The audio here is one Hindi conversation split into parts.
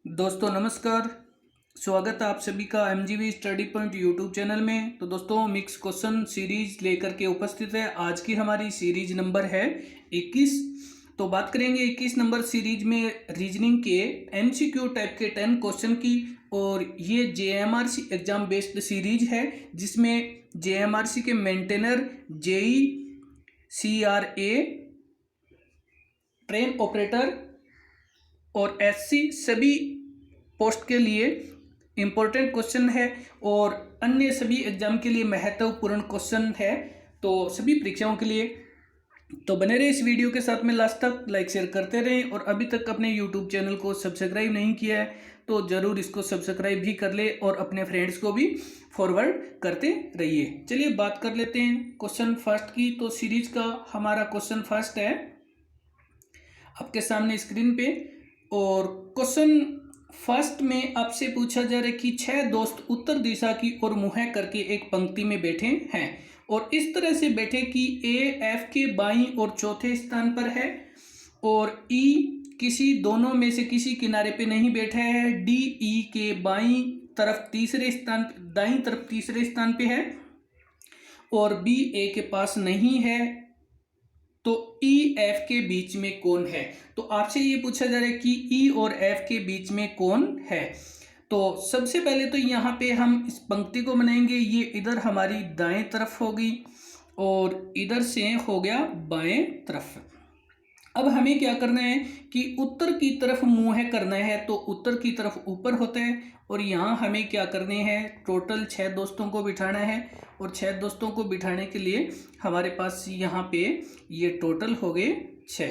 दोस्तों नमस्कार। स्वागत है आप सभी का एमजीवी स्टडी पॉइंट यूट्यूब चैनल में। तो दोस्तों मिक्स क्वेश्चन सीरीज लेकर के उपस्थित है। आज की हमारी सीरीज नंबर है 21। तो बात करेंगे 21 नंबर सीरीज में रीजनिंग के एमसीक्यू टाइप के 10 क्वेश्चन की। और ये जेएमआरसी एग्जाम बेस्ड सीरीज है जिसमें जेएमआरसी के maintainer, JE, CRA, train operator और एससी सभी पोस्ट के लिए इम्पोर्टेंट क्वेश्चन है और अन्य सभी एग्जाम के लिए महत्वपूर्ण क्वेश्चन है। तो सभी परीक्षाओं के लिए तो बने रहे इस वीडियो के साथ में लास्ट तक, लाइक शेयर करते रहें। और अभी तक अपने यूट्यूब चैनल को सब्सक्राइब नहीं किया है तो ज़रूर इसको सब्सक्राइब भी कर ले और अपने फ्रेंड्स को भी फॉरवर्ड करते रहिए। चलिए बात कर लेते हैं क्वेश्चन फर्स्ट की। तो सीरीज का हमारा क्वेश्चन फर्स्ट है आपके सामने स्क्रीन पे। और क्वेश्चन फर्स्ट में आपसे पूछा जा रहा है कि 6 दोस्त उत्तर दिशा की ओर मुंह करके एक पंक्ति में बैठे हैं और इस तरह से बैठे कि ए एफ के बाईं और चौथे स्थान पर है और ई किसी दोनों में से किसी किनारे पे नहीं बैठा है। डी ई के बाईं तरफ तीसरे स्थान, दाईं तरफ तीसरे स्थान पे है और बी ए के पास नहीं है। तो ई एफ के बीच में कौन है? तो आपसे ये पूछा जा रहा है कि ई और एफ के बीच में कौन है। तो सबसे पहले तो यहाँ पे हम इस पंक्ति को बनाएंगे। ये इधर हमारी दाएं तरफ होगी और इधर से हो गया बाएं तरफ। अब हमें क्या करना है कि उत्तर की तरफ मुंह करना है। तो उत्तर की तरफ ऊपर होता है और यहाँ हमें क्या करने हैं, टोटल 6 दोस्तों को बिठाना है। और 6 दोस्तों को बिठाने के लिए हमारे पास यहाँ पे ये टोटल हो गए 6।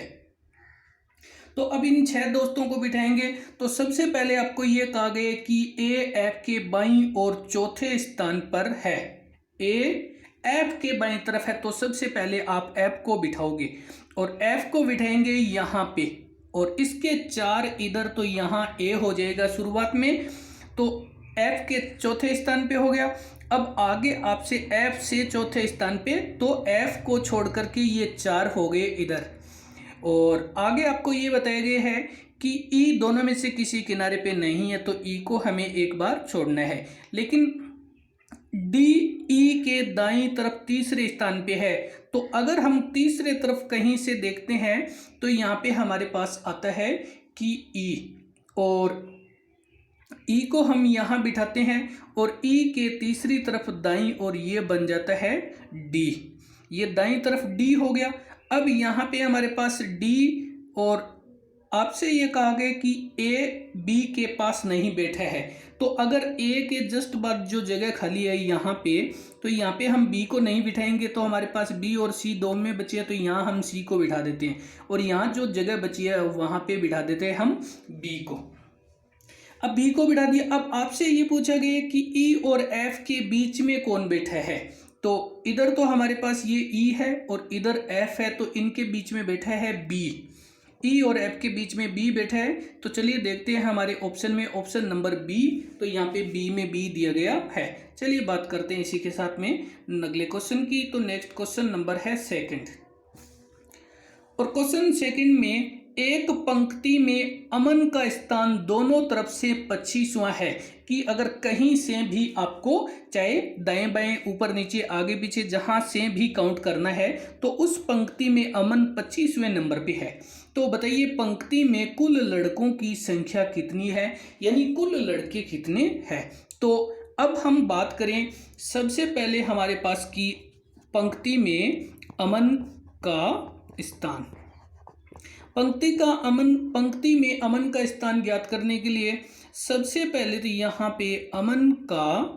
तो अब इन 6 दोस्तों को बिठाएंगे। तो सबसे पहले आपको ये कहा गया कि ए एफ के बाईं और चौथे स्थान पर है। ए एफ के बाईं तरफ है तो सबसे पहले आप एफ को बिठाओगे और एफ को बिठाएंगे यहाँ पे और इसके 4 इधर, तो यहाँ ए हो जाएगा शुरुआत में। तो एफ के चौथे स्थान पे हो गया। अब आगे आपसे एफ से चौथे स्थान पे, तो एफ को छोड़ करके ये 4 हो गए इधर। और आगे आपको ये बताया गया है कि ई दोनों में से किसी किनारे पे नहीं है तो ई को हमें एक बार छोड़ना है। लेकिन डी ई के दाईं तरफ तीसरे स्थान पे है। तो अगर हम तीसरे तरफ कहीं से देखते हैं तो यहाँ पे हमारे पास आता है कि ई, और ई को हम यहाँ बिठाते हैं और ई के तीसरी तरफ दाईं और ये बन जाता है डी। ये दाईं तरफ डी हो गया। अब यहाँ पे हमारे पास डी, और आपसे ये कहा गया कि ए बी के पास नहीं बैठा है। तो अगर ए के जस्ट बाद जो जगह खाली है यहाँ पे, तो यहाँ पे हम बी को नहीं बिठाएंगे तो हमारे पास बी और सी दोनों में बची है। तो यहाँ हम सी को बिठा देते हैं और यहाँ जो जगह बची है वहाँ पे बिठा देते हैं हम बी को। अब बी को बिठा दिया। अब आपसे ये पूछा गया कि ई और एफ के बीच में कौन बैठा है। तो इधर तो हमारे पास ये ई है और इधर एफ है, तो इनके बीच में बैठा है बी। ई और एफ के बीच में बी बैठा है। तो चलिए देखते हैं हमारे ऑप्शन में, ऑप्शन नंबर बी। तो यहाँ पे बी में बी दिया गया है। चलिए बात करते हैं इसी के साथ में अगले क्वेश्चन की। तो नेक्स्ट क्वेश्चन नंबर है सेकंड। और क्वेश्चन सेकंड में एक पंक्ति में अमन का स्थान दोनों तरफ से 25वां है कि अगर कहीं से भी आपको चाहे दाएं बाएं ऊपर नीचे आगे पीछे जहां से भी काउंट करना है तो उस पंक्ति में अमन 25वें नंबर पे है। तो बताइए पंक्ति में कुल लड़कों की संख्या कितनी है, यानी कुल लड़के कितने हैं। तो अब हम बात करें सबसे पहले हमारे पास की पंक्ति में अमन का स्थान। पंक्ति में अमन का स्थान ज्ञात करने के लिए सबसे पहले तो यहाँ पे अमन का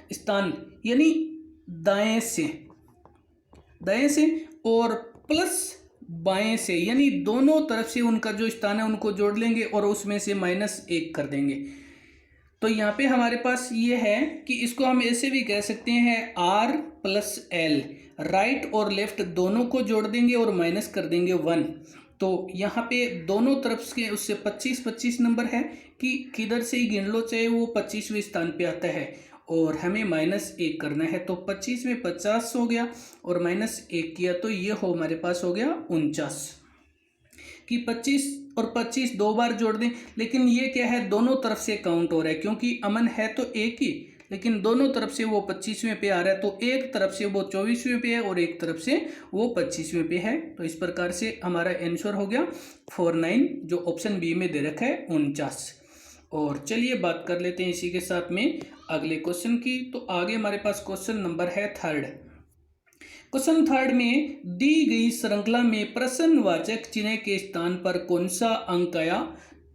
स्थान यानी दाएं से और प्लस बाएं से, यानी दोनों तरफ से उनका जो स्थान है उनको जोड़ लेंगे और उसमें से -1 कर देंगे। तो यहाँ पे हमारे पास ये है कि इसको हम ऐसे भी कह सकते हैं R + L, राइट और लेफ्ट दोनों को जोड़ देंगे और माइनस कर देंगे 1। तो यहाँ पे दोनों तरफ के उससे 25 नंबर है कि किधर से ही गिन लो चाहे वो 25वें स्थान पे आता है और हमें -1 करना है। तो 25 में 50 हो गया और -1 किया तो ये हो हमारे पास हो गया 49। कि 25 और 25 दो बार जोड़ दें, लेकिन ये क्या है, दोनों तरफ से काउंट हो रहा है, क्योंकि अमन है तो एक ही, लेकिन दोनों तरफ से वो 25वें पे आ रहा है, तो एक तरफ से वो 24वें पे है और एक तरफ से वो 25वें पे है। तो इस प्रकार से हमारा आंसर हो गया 49, जो ऑप्शन बी में दे रखा है 49। और चलिए बात कर लेते हैं इसी के साथ में अगले क्वेश्चन की। तो आगे हमारे पास क्वेश्चन नंबर है थर्ड। क्वेश्चन थर्ड में दी गई श्रृंखला में प्रश्नवाचक चिन्ह के स्थान पर कौन सा अंक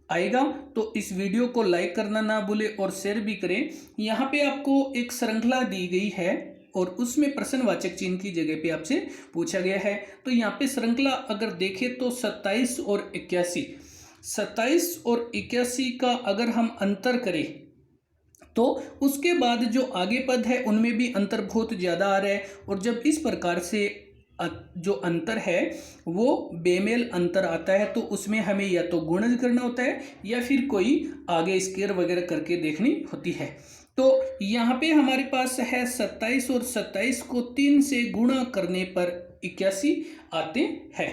आएगा। तो इस वीडियो को लाइक करना ना भूले और शेयर भी करें। यहाँ पे आपको एक श्रृंखला दी गई है और उसमें प्रश्नवाचक चिन्ह की जगह पे आपसे पूछा गया है। तो यहाँ पे श्रृंखला अगर देखें तो 27 और 81, 27 और 81 का अगर हम अंतर करें तो उसके बाद जो आगे पद है उनमें भी अंतर बहुत ज़्यादा आ रहा है। और जब इस प्रकार से जो अंतर है वो बेमेल अंतर आता है तो उसमें हमें या तो गुणज करना होता है या फिर कोई आगे स्केयर वगैरह करके देखनी होती है। तो यहाँ पे हमारे पास है 27 और 27 को 3 से गुणा करने पर 81 आते हैं।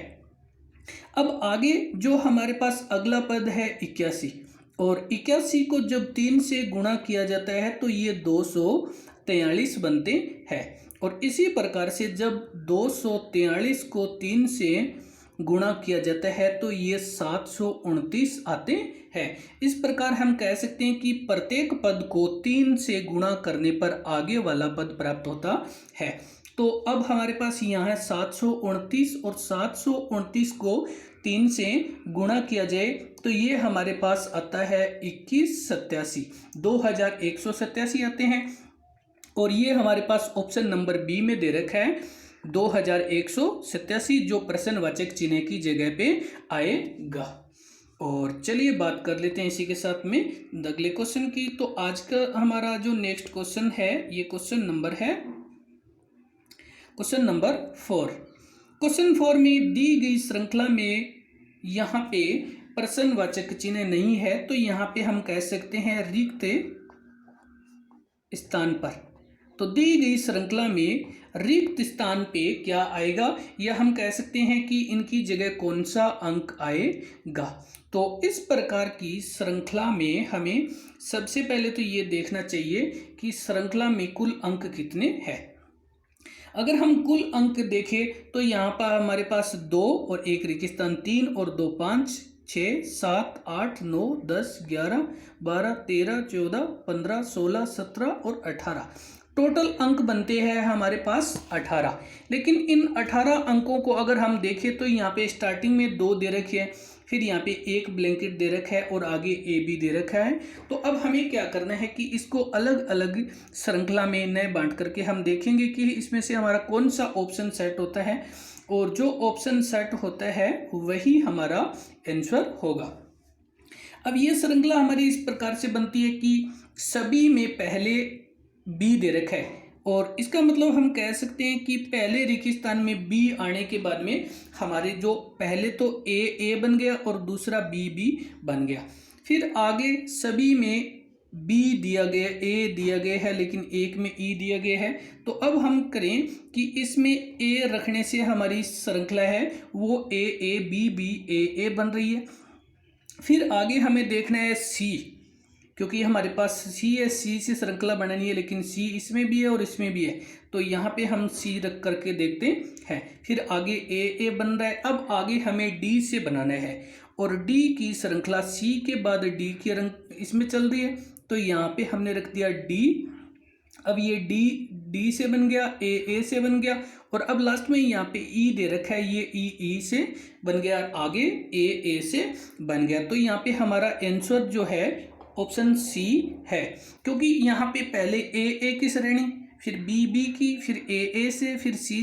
अब आगे जो हमारे पास अगला पद है 81, और 81 को जब 3 से गुणा किया जाता है तो ये 243 बनते हैं। और इसी प्रकार से जब 243 को 3 से गुणा किया जाता है तो ये 729 आते हैं। इस प्रकार हम कह सकते हैं कि प्रत्येक पद को 3 से गुणा करने पर आगे वाला पद प्राप्त होता है। तो अब हमारे पास यहाँ है 729 और 729 को 3 से गुणा किया जाए तो ये हमारे पास आता है 2187, 2187 आते हैं। और ये हमारे पास ऑप्शन नंबर बी में दे रखा है 2187, जो प्रश्नवाचक चिन्ह की जगह पे आएगा। और चलिए बात कर लेते हैं इसी के साथ में अगले क्वेश्चन की। तो आज का हमारा जो नेक्स्ट क्वेश्चन है ये क्वेश्चन नंबर 4। क्वेश्चन 4 में दी गई श्रृंखला में यहाँ पे प्रश्नवाचक चिन्ह नहीं है तो यहाँ पे हम कह सकते हैं रिक्त स्थान पर। तो दी गई श्रृंखला में रिक्त स्थान पे क्या आएगा, या हम कह सकते हैं कि इनकी जगह कौन सा अंक आएगा। तो इस प्रकार की श्रृंखला में हमें सबसे पहले तो ये देखना चाहिए कि श्रृंखला में कुल अंक कितने हैं। अगर हम कुल अंक देखें तो यहाँ पर हमारे पास 2 और 1 रिक्त स्थान, 3 और 2 5, 6 7 8 9 10 11 12 13 14 15 16 17 और 18, टोटल अंक बनते हैं हमारे पास 18। लेकिन इन 18 अंकों को अगर हम देखें तो यहाँ पे स्टार्टिंग में 2 दे रखे हैं, फिर यहाँ पे एक ब्लैंकेट दे रखा है और आगे ए बी दे रखा है। तो अब हमें क्या करना है कि इसको अलग अलग श्रृंखला में नए बांट करके हम देखेंगे कि इसमें से हमारा कौन सा ऑप्शन सेट होता है, और जो ऑप्शन सेट होता है वही हमारा आंसर होगा। अब ये श्रृंखला हमारी इस प्रकार से बनती है कि सभी में पहले बी दे रखा है, और इसका मतलब हम कह सकते हैं कि पहले रिक्त स्थान में बी आने के बाद में हमारे जो पहले तो ए बन गया और दूसरा बी बन गया। फिर आगे सभी में बी दिया गया, ए दिया गया है, लेकिन एक में ई दिया गया है। तो अब हम करें कि इसमें ए रखने से हमारी श्रृंखला है वो ए बी ए बन रही है। फिर आगे हमें देखना है सी, क्योंकि हमारे पास सी है, सी से श्रृंखला बनानी है, लेकिन सी इसमें भी है और इसमें भी है, तो यहाँ पे हम सी रख करके देखते हैं। फिर आगे ए बन रहा है। अब आगे हमें डी से बनाना है, और डी की श्रृंखला सी के बाद डी की रंग इसमें चल रही है, तो यहाँ पे हमने रख दिया डी। अब ये डी से बन गया, ए से बन गया, और अब लास्ट में यहाँ पे ई दे रखा है, ये ई से बन गया, आगे ए से बन गया। तो यहाँ पे हमारा आंसर जो है ऑप्शन सी है, क्योंकि यहाँ पे पहले ए की श्रेणी, फिर बी की, फिर ए से, फिर सी,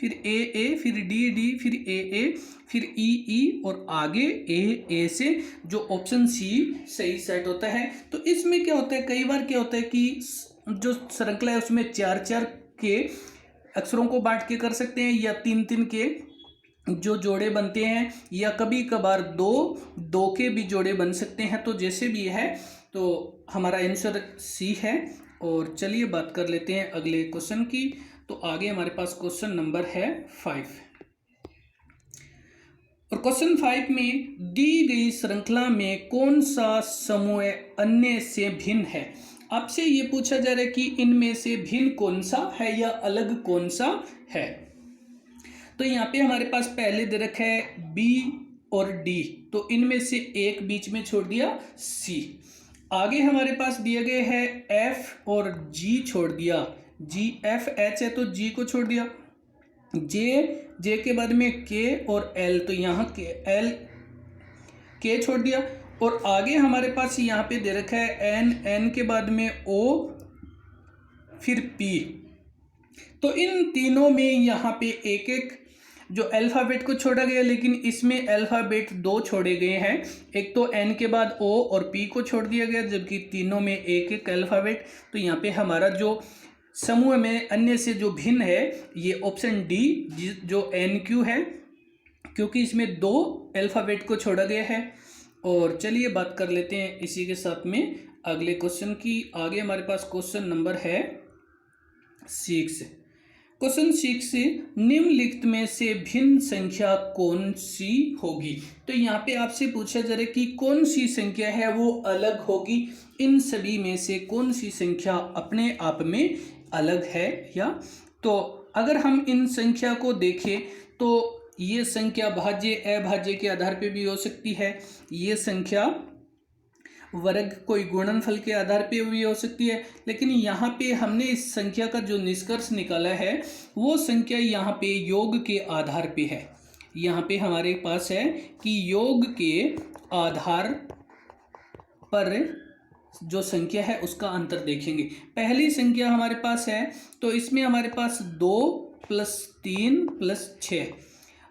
फिर ए, फिर डी, फिर ए, फिर ई, और आगे ए से, जो ऑप्शन सी सही सेट होता है। तो इसमें क्या होता है, कई बार क्या होता है कि जो श्रृंखला है उसमें 4 के अक्षरों को बांट के कर सकते हैं, या 3 के जो जोड़े बनते हैं, या कभी कभार 2 के भी जोड़े बन सकते हैं। तो जैसे भी है, तो हमारा आंसर सी है। और चलिए बात कर लेते हैं अगले क्वेश्चन की। तो आगे हमारे पास क्वेश्चन नंबर है 5। और क्वेश्चन 5 में दी गई श्रृंखला में कौन सा समूह अन्य से भिन्न है। आपसे ये पूछा जा रहा है कि इनमें से भिन्न कौन सा है या अलग कौन सा है। तो यहाँ पे हमारे पास पहले दे रखा है बी और डी, तो इनमें से एक बीच में छोड़ दिया सी। आगे हमारे पास दिए गए हैं एफ और जी छोड़ दिया, जी एफ एच है तो जी को छोड़ दिया, जे के बाद में के और एल, तो यहाँ के एल के छोड़ दिया। और आगे हमारे पास यहाँ पे दे रखा है एन, एन के बाद में ओ फिर पी। तो इन तीनों में यहाँ पे एक एक जो अल्फ़ाबेट को छोड़ा गया, लेकिन इसमें अल्फ़ाबेट दो छोड़े गए हैं। एक तो एन के बाद ओ और पी को छोड़ दिया गया, जबकि तीनों में एक एक अल्फ़ाबेट। तो यहाँ पे हमारा जो समूह में अन्य से जो भिन्न है ये ऑप्शन डी जो एन क्यू है, क्योंकि इसमें दो अल्फ़ाबेट को छोड़ा गया है। और चलिए बात कर लेते हैं इसी के साथ में अगले क्वेश्चन की। आगे हमारे पास क्वेश्चन नंबर है 6। क्वेश्चन 6 निम्नलिखित में से भिन्न संख्या कौन सी होगी। तो यहाँ पे आपसे पूछा जा रहा है कि कौन सी संख्या है वो अलग होगी, इन सभी में से कौन सी संख्या अपने आप में अलग है या। तो अगर हम इन संख्या को देखें तो ये संख्या भाज्य अभाज्य के आधार पे भी हो सकती है, ये संख्या वर्ग कोई गुणनफल के आधार पे भी हो सकती है। लेकिन यहाँ पे हमने इस संख्या का जो निष्कर्ष निकाला है वो संख्या यहाँ पे योग के आधार पे है। यहाँ पे हमारे पास है कि योग के आधार पर जो संख्या है उसका अंतर देखेंगे। पहली संख्या हमारे पास है तो इसमें हमारे पास 2 + 3 + 6,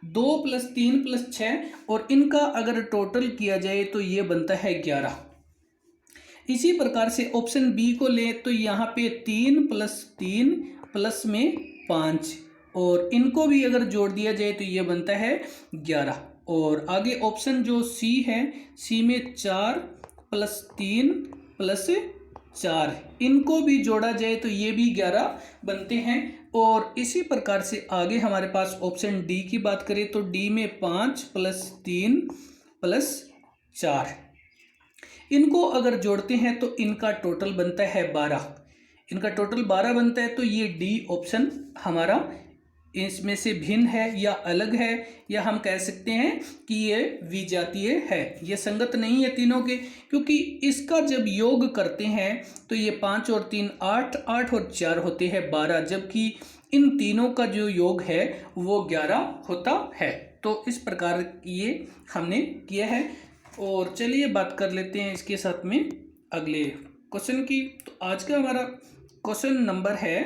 2 + 3 + 6 और इनका अगर टोटल किया जाए तो ये बनता है 11। इसी प्रकार से ऑप्शन बी को लें तो यहाँ पे 3 + 3 प्लस में 5 और इनको भी अगर जोड़ दिया जाए तो ये बनता है 11। और आगे ऑप्शन जो सी है, सी में 4 + 3 + 4 इनको भी जोड़ा जाए तो ये भी 11 बनते हैं। और इसी प्रकार से आगे हमारे पास ऑप्शन डी की बात करें तो डी में 5 + 3 + 4 इनको अगर जोड़ते हैं तो इनका टोटल बनता है 12। इनका टोटल 12 बनता है। तो ये डी ऑप्शन हमारा इसमें से भिन्न है या अलग है, या हम कह सकते हैं कि ये विजातीय है, ये संगत नहीं है तीनों के, क्योंकि इसका जब योग करते हैं तो ये 5 और 3 8, 8 और 4 होते हैं 12, जबकि इन तीनों का जो योग है वो 11 होता है। तो इस प्रकार ये हमने किया है। और चलिए बात कर लेते हैं इसके साथ में अगले क्वेश्चन की। तो आज का हमारा क्वेश्चन नंबर है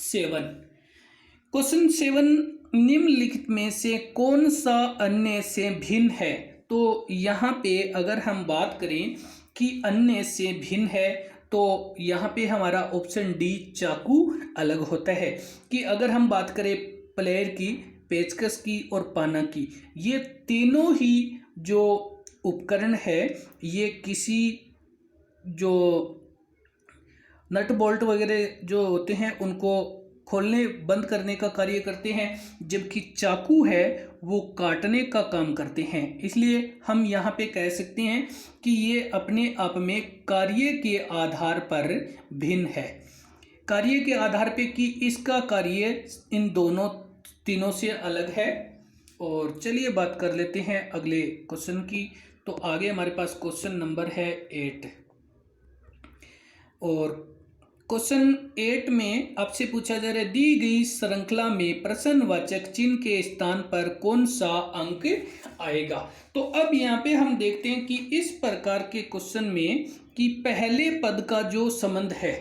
7। क्वेश्चन 7 निम्नलिखित में से कौन सा अन्य से भिन्न है। तो यहाँ पे अगर हम बात करें कि अन्य से भिन्न है तो यहाँ पे हमारा ऑप्शन डी चाकू अलग होता है। कि अगर हम बात करें प्लेयर की, पेचकस की और पाना की, ये तीनों ही जो उपकरण है ये किसी जो नट बोल्ट वगैरह जो होते हैं उनको खोलने बंद करने का कार्य करते हैं, जबकि चाकू है वो काटने का काम करते हैं। इसलिए हम यहाँ पे कह सकते हैं कि ये अपने आप में कार्य के आधार पर भिन्न है। कार्य के आधार पे कि इसका कार्य इन दोनों तीनों से अलग है। और चलिए बात कर लेते हैं अगले क्वेश्चन की। तो आगे हमारे पास क्वेश्चन नंबर है 8। और क्वेश्चन 8 में आपसे पूछा जा रहा है दी गई श्रृंखला में प्रश्नवाचक चिन्ह के स्थान पर कौन सा अंक आएगा। तो अब यहाँ पे हम देखते हैं कि इस प्रकार के क्वेश्चन में कि पहले पद का जो संबंध है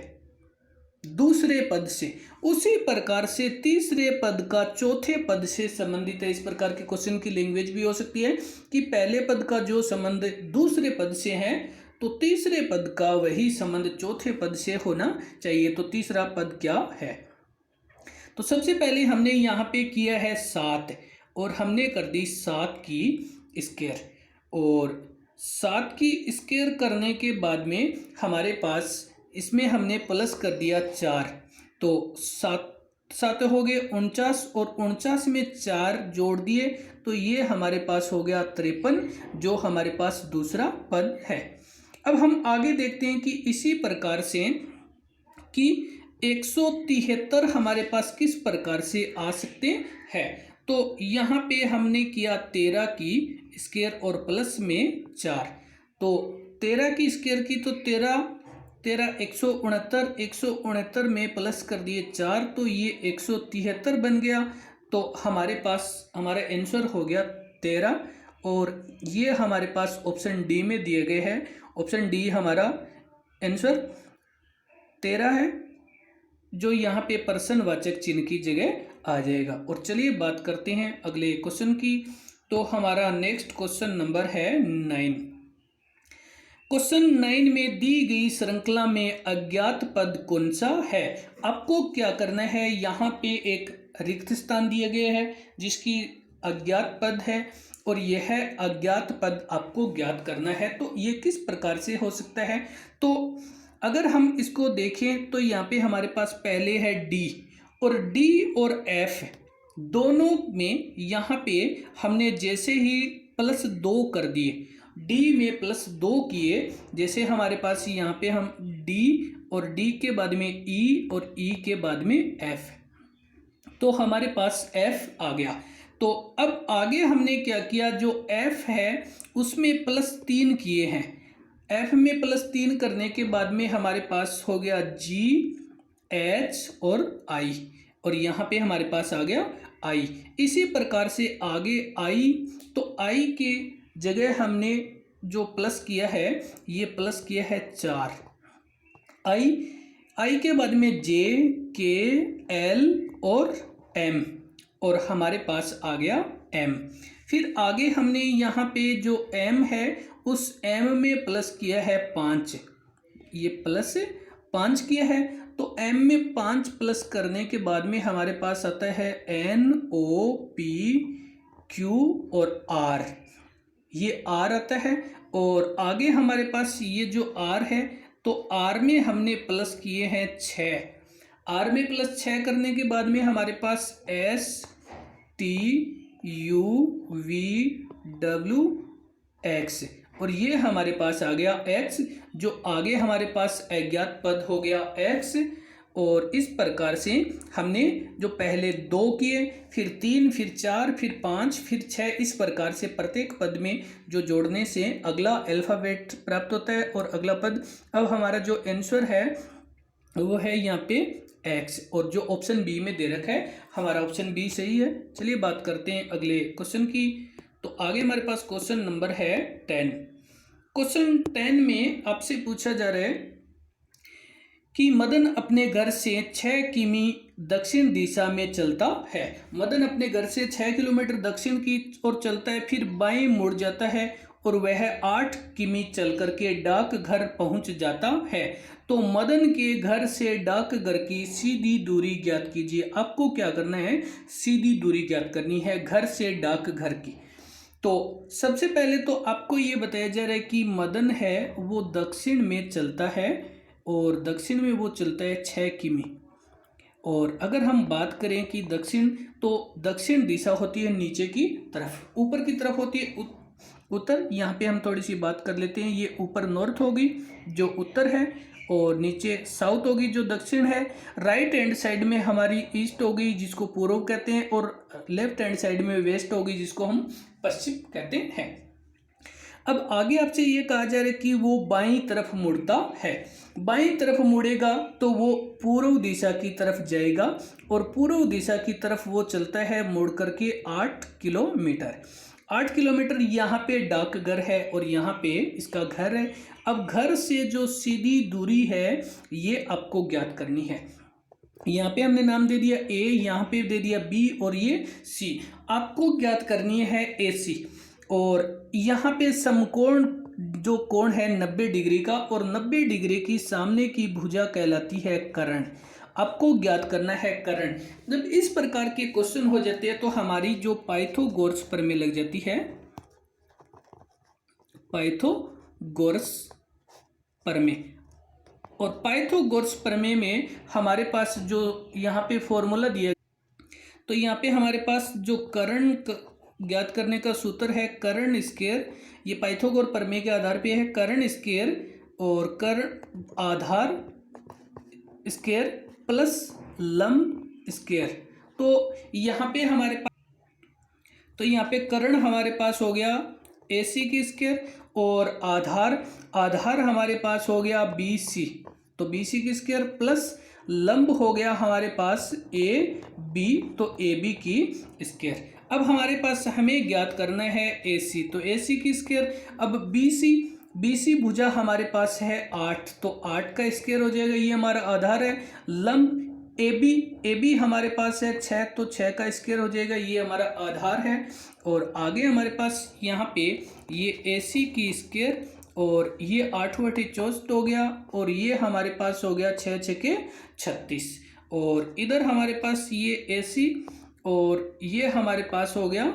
दूसरे पद से, उसी प्रकार से तीसरे पद का चौथे पद से संबंधित है। इस प्रकार के क्वेश्चन की लैंग्वेज भी हो सकती है कि पहले पद का जो संबंध दूसरे पद से है तो तीसरे पद का वही संबंध चौथे पद से होना चाहिए। तो तीसरा पद क्या है। तो सबसे पहले हमने यहाँ पे किया है 7 और हमने कर दी 7 की स्क्वायर, और 7 की स्क्वायर करने के बाद में हमारे पास इसमें हमने प्लस कर दिया 4, तो 7 सात हो गए 49 और 49 में 4 जोड़ दिए तो ये हमारे पास हो गया 53, जो हमारे पास दूसरा पद है। अब हम आगे देखते हैं कि इसी प्रकार से कि 173 हमारे पास किस प्रकार से आ सकते हैं। तो यहाँ पे हमने किया 13 की स्क्वायर और प्लस में 4, तो 13 की स्क्वायर की तो 13 169 में प्लस कर दिए 4 तो ये 173 बन गया। तो हमारे पास हमारा आंसर हो गया 13 और ये हमारे पास ऑप्शन डी में दिए गए हैं। ऑप्शन डी हमारा आंसर 13 है, जो यहाँ पे प्रश्नवाचक चिन्ह की जगह आ जाएगा। और चलिए बात करते हैं अगले क्वेश्चन की। तो हमारा नेक्स्ट क्वेश्चन नंबर है 9। क्वेश्चन 9 में दी गई श्रृंखला में अज्ञात पद कौन सा है। आपको क्या करना है, यहाँ पे एक रिक्त स्थान दिया गया है जिसकी अज्ञात पद है और यह अज्ञात पद आपको ज्ञात करना है। तो ये किस प्रकार से हो सकता है, तो अगर हम इसको देखें तो यहाँ पे हमारे पास पहले है डी, और डी और एफ दोनों में यहाँ पे हमने जैसे ही +2 कर दिए, डी में +2 किए, जैसे हमारे पास यहाँ पे हम डी और डी के बाद में ई और ई के बाद में एफ, तो हमारे पास एफ आ गया। तो अब आगे हमने क्या किया, जो एफ है उसमें +3 किए हैं। एफ में +3 करने के बाद में हमारे पास हो गया जी, एच और आई, और यहाँ पे हमारे पास आ गया आई। इसी प्रकार से आगे आई, तो आई के जगह हमने जो प्लस किया है, ये प्लस किया है 4। आई के बाद में जे, के, एल और एम, और हमारे पास आ गया एम। फिर आगे हमने यहाँ पे जो एम है उस एम में प्लस किया है 5, ये प्लस 5 किया है। तो एम में 5 प्लस करने के बाद में हमारे पास आता है एन, ओ, पी, क्यू और आर, ये आर आता है। और आगे हमारे पास ये जो आर है, तो आर में हमने प्लस किए हैं 6। आर में +6 करने के बाद में हमारे पास S, T, U, V, W, X, और ये हमारे पास आ गया एक्स, जो आगे हमारे पास अज्ञात पद हो गया एक्स। और इस प्रकार से हमने जो पहले 2 किए, फिर 3, फिर 4, फिर 5, फिर 6, इस प्रकार से प्रत्येक पद में जो जोड़ने से अगला अल्फ़ाबेट प्राप्त होता है और अगला पद। अब हमारा जो आंसर है वो है यहाँ पे एक्स, और जो ऑप्शन बी में दे रखा है हमारा ऑप्शन बी सही है। चलिए बात करते हैं अगले क्वेश्चन की। तो आगे हमारे पास क्वेश्चन नंबर है 10। क्वेश्चन 10 में आपसे पूछा जा रहा है कि मदन अपने घर से 6 किमी दक्षिण दिशा में चलता है। मदन अपने घर से 6 किलोमीटर दक्षिण की ओर चलता है, फिर बाएं मुड़ जाता है और वह 8 किमी चल करके डाकघर पहुंच जाता है। तो मदन के घर से डाकघर की सीधी दूरी ज्ञात कीजिए। आपको क्या करना है, सीधी दूरी ज्ञात करनी है घर से डाकघर की। तो सबसे पहले तो आपको ये बताया जा रहा है कि मदन है वो दक्षिण में चलता है, और दक्षिण में वो चलता है 6 किमी। और अगर हम बात करें कि दक्षिण, तो दक्षिण दिशा होती है नीचे की तरफ, ऊपर की तरफ होती है उत्तर। यहाँ पे हम थोड़ी सी बात कर लेते हैं। ये ऊपर नॉर्थ होगी जो उत्तर है, और नीचे साउथ होगी जो दक्षिण है। राइट हैंड साइड में हमारी ईस्ट होगी जिसको पूर्व कहते हैं, और लेफ्ट हैंड साइड में वेस्ट होगी जिसको हम पश्चिम कहते हैं। अब आगे आपसे ये कहा जा रहा है कि वो बाईं तरफ मुड़ता है। बाईं तरफ मुड़ेगा तो वो पूर्व दिशा की तरफ जाएगा, और पूर्व दिशा की तरफ वो चलता है मुड़ करके 8 किलोमीटर। 8 किलोमीटर यहाँ पे डाकघर है और यहाँ पे इसका घर है। अब घर से जो सीधी दूरी है ये आपको ज्ञात करनी है। यहाँ पे हमने नाम दे दिया ए, यहाँ पे दे दिया बी, और ये सी। आपको ज्ञात करनी है ए सी। और यहाँ पे समकोण जो कोण है 90 डिग्री का, और 90 डिग्री की सामने की भुजा कहलाती है कर्ण। आपको ज्ञात करना है कर्ण। जब इस प्रकार के क्वेश्चन हो जाते हैं तो हमारी जो पाइथागोरस प्रमेय लग जाती है, पाइथागोरस प्रमेय। और पाइथागोरस प्रमेय में हमारे पास जो यहाँ पे फॉर्मूला दिया, तो यहाँ पे हमारे पास जो कर्ण ज्ञात करने का सूत्र है कर्ण स्क्वायर, ये पाइथागोरस प्रमेय के आधार पे है, कर्ण स्क्वायर और कर्ण आधार स्क्वायर प्लस लंब स्क्वायर। तो यहाँ पे हमारे पास, तो यहाँ पे कर्ण हमारे पास हो गया AC की स्क्वायर और आधार हमारे पास हो गया BC, तो BC की स्क्वायर प्लस लंब हो गया हमारे पास AB, तो AB की स्क्वायर। अब हमारे पास हमें ज्ञात करना है AC, तो AC की स्क्वायर। अब BC भुजा हमारे पास है 8, तो 8 का स्क्वायर हो जाएगा, ये हमारा आधार है। लंब AB हमारे पास है 6, तो 6 का स्क्वायर हो जाएगा, ये हमारा आधार है। और आगे हमारे पास यहाँ पे ये AC की स्क्वायर और ये 8/64 हो गया, और ये हमारे पास हो गया 6 6 36, और इधर हमारे पास ये AC और ये हमारे पास हो गया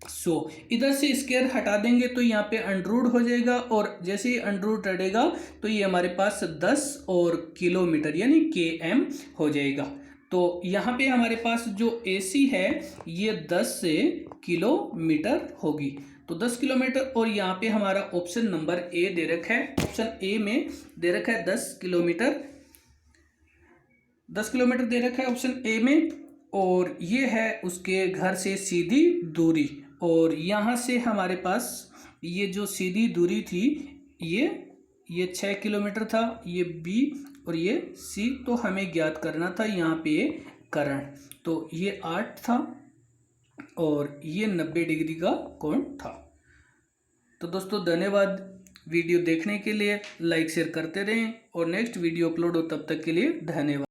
100। इधर से स्क्वायर हटा देंगे तो यहाँ पे अंडररूट हो जाएगा, और जैसे ही अंडररूट हटेगा तो ये हमारे पास 10 और किलोमीटर यानी km हो जाएगा। तो यहाँ पे हमारे पास जो AC है ये 10 से किलोमीटर होगी, तो 10 किलोमीटर। और यहाँ पे हमारा ऑप्शन नंबर A दे रखा है, ऑप्शन A में दे रखा है 10 किलोमीटर, 10 किलोमीटर दे रखा है ऑप्शन A में। और ये है उसके घर से सीधी दूरी, और यहाँ से हमारे पास ये जो सीधी दूरी थी ये 6 किलोमीटर था, ये B और ये C, तो हमें ज्ञात करना था यहाँ पे कर्ण, तो ये 8 था और ये 90 डिग्री का कोण था। तो दोस्तों धन्यवाद वीडियो देखने के लिए, लाइक शेयर करते रहें, और नेक्स्ट वीडियो अपलोड हो तब तक के लिए धन्यवाद।